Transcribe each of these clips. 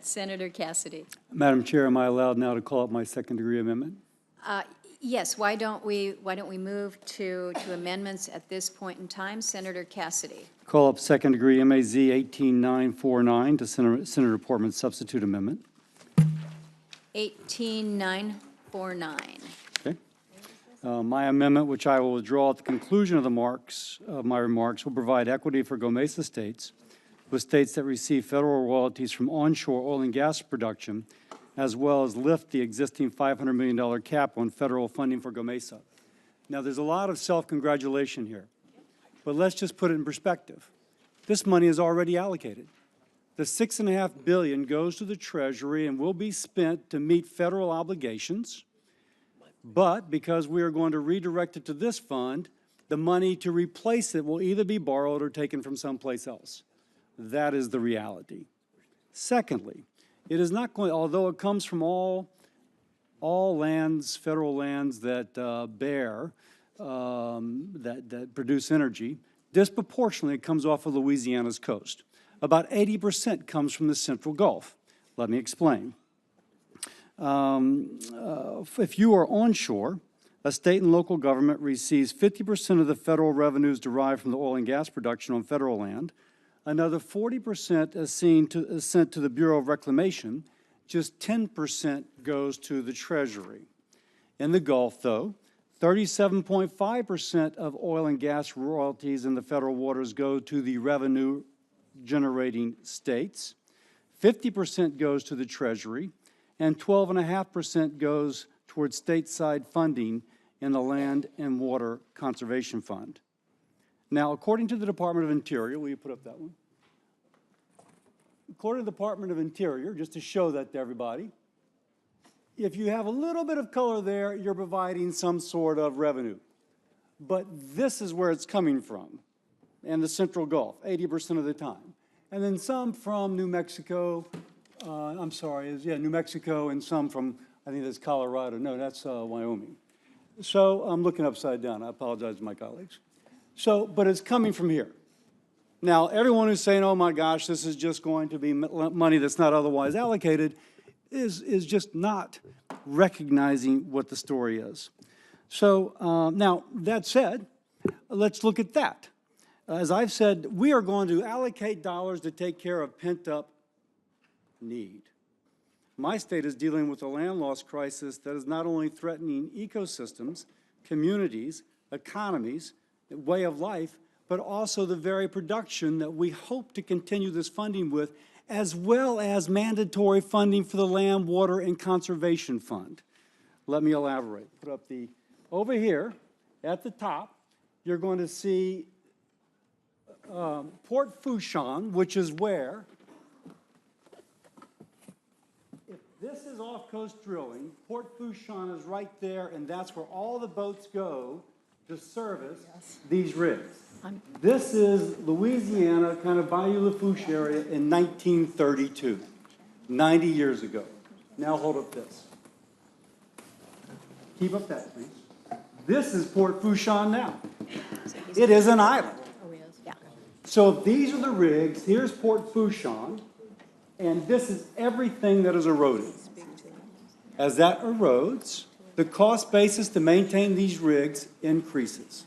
Senator Cassidy. Madam Chair, am I allowed now to call up my second-degree amendment? Yes, why don't we move to amendments at this point in time? Senator Cassidy. Call up second-degree MAZ 18949 to Senator Portman's substitute amendment. 18949. Okay. My amendment, which I will withdraw at the conclusion of my remarks, will provide equity for Gomesa states with states that receive federal royalties from onshore oil and gas production, as well as lift the existing $500 million cap on federal funding for Gomesa. Now, there's a lot of self-congratulation here, but let's just put it in perspective. This money is already allocated. The $6.5 billion goes to the Treasury and will be spent to meet federal obligations, but because we are going to redirect it to this fund, the money to replace it will either be borrowed or taken from someplace else. That is the reality. Secondly, it is not going, although it comes from all lands, federal lands that that produce energy, disproportionately it comes off of Louisiana's coast. About 80% comes from the Central Gulf. Let me explain. If you are onshore, a state and local government receives 50% of the federal revenues derived from the oil and gas production on federal land. Another 40% is sent to the Bureau of Reclamation. Just 10% goes to the Treasury. In the Gulf, though, 37.5% of oil and gas royalties in the federal waters go to the revenue-generating states. 50% goes to the Treasury, and 12.5% goes towards stateside funding in the Land and Water Conservation Fund. Now, according to the Department of Interior, will you put up that one? According to the Department of Interior, just to show that to everybody, if you have a little bit of color there, you're providing some sort of revenue. But this is where it's coming from, and the Central Gulf, 80% of the time. And then some from New Mexico, New Mexico, and some from, I think that's Colorado. No, that's Wyoming. So I'm looking upside down. I apologize to my colleagues. So, but it's coming from here. Now, everyone who's saying, oh my gosh, this is just going to be money that's not otherwise allocated is just not recognizing what the story is. So now, that said, let's look at that. As I've said, we are going to allocate dollars to take care of pent-up need. My state is dealing with a land loss crisis that is not only threatening ecosystems, communities, economies, way of life, but also the very production that we hope to continue this funding with, as well as mandatory funding for the Land, Water, and Conservation Fund. Let me elaborate. Put up over here at the top, you're going to see Port Fourchon, which is where, if this is off-coast drilling, Port Fourchon is right there, and that's where all the boats go to service these rigs. This is Louisiana, kind of Bayou Lafourche area in 1932, 90 years ago. Now hold up this. Keep up that, please. This is Port Fourchon now. It is an island. So these are the rigs. Here's Port Fourchon, and this is everything that is eroding. As that erodes, the cost basis to maintain these rigs increases.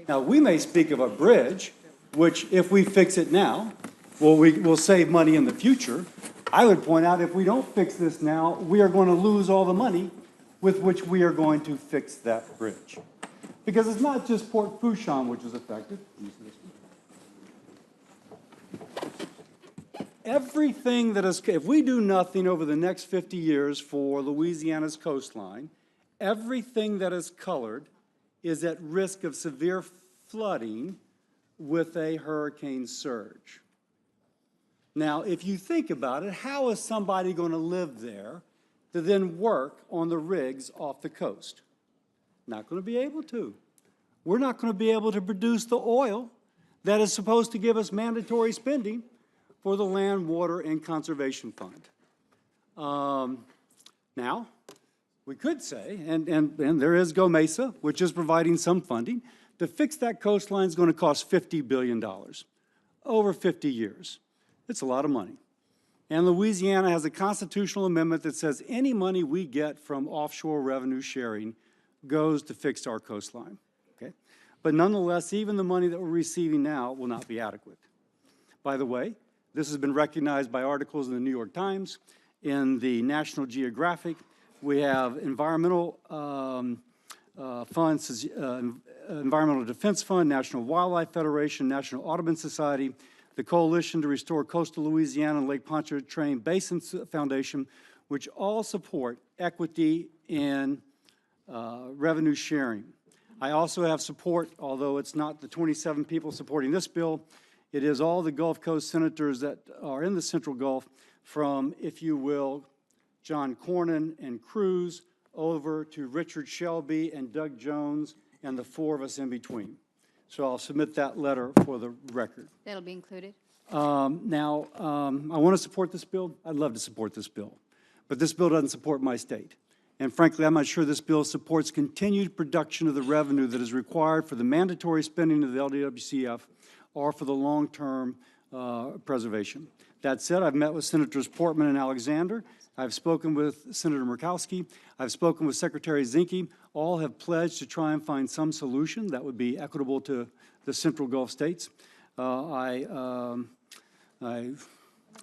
Now, we may speak of a bridge, which if we fix it now, we'll save money in the future. I would point out if we don't fix this now, we are going to lose all the money with which we are going to fix that bridge. Because it's not just Port Fourchon which is affected. Everything that is, if we do nothing over the next 50 years for Louisiana's coastline, everything that is colored is at risk of severe flooding with a hurricane surge. Now, if you think about it, how is somebody going to live there to then work on the rigs off the coast? Not going to be able to. We're not going to be able to produce the oil that is supposed to give us mandatory spending for the Land, Water, and Conservation Fund. Now, we could say, and there is Gomesa, which is providing some funding. To fix that coastline is going to cost $50 billion over 50 years. It's a lot of money. And Louisiana has a constitutional amendment that says any money we get from offshore revenue sharing goes to fix our coastline, okay? But nonetheless, even the money that we're receiving now will not be adequate. By the way, this has been recognized by articles in the New York Times, in the National Geographic. We have environmental funds, Environmental Defense Fund, National Wildlife Federation, National Audubon Society, the Coalition to Restore Coastal Louisiana and Lake Pontchartrain Basin Foundation, which all support equity and revenue sharing. I also have support, although it's not the 27 people supporting this bill, it is all the Gulf Coast senators that are in the Central Gulf, from, if you will, John Cornyn and Cruz, over to Richard Shelby and Doug Jones and the four of us in between. So I'll submit that letter for the record. That'll be included. I want to support this bill. I'd love to support this bill. But this bill doesn't support my state. And frankly, I'm not sure this bill supports continued production of the revenue that is required for the mandatory spending of the LDWCF or for the long-term preservation. That said, I've met with Senators Portman and Alexander. I've spoken with Senator Murkowski. I've spoken with Secretary Zinke. All have pledged to try and find some solution that would be equitable to the Central Gulf states. I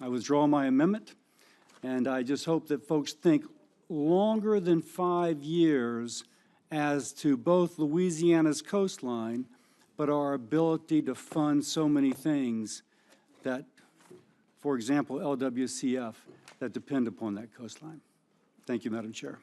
withdraw my amendment, and I just hope that folks think longer than 5 years as to both Louisiana's coastline, but our ability to fund so many things that, for example, LWCF, that depend upon that coastline. Thank you, Madam Chair.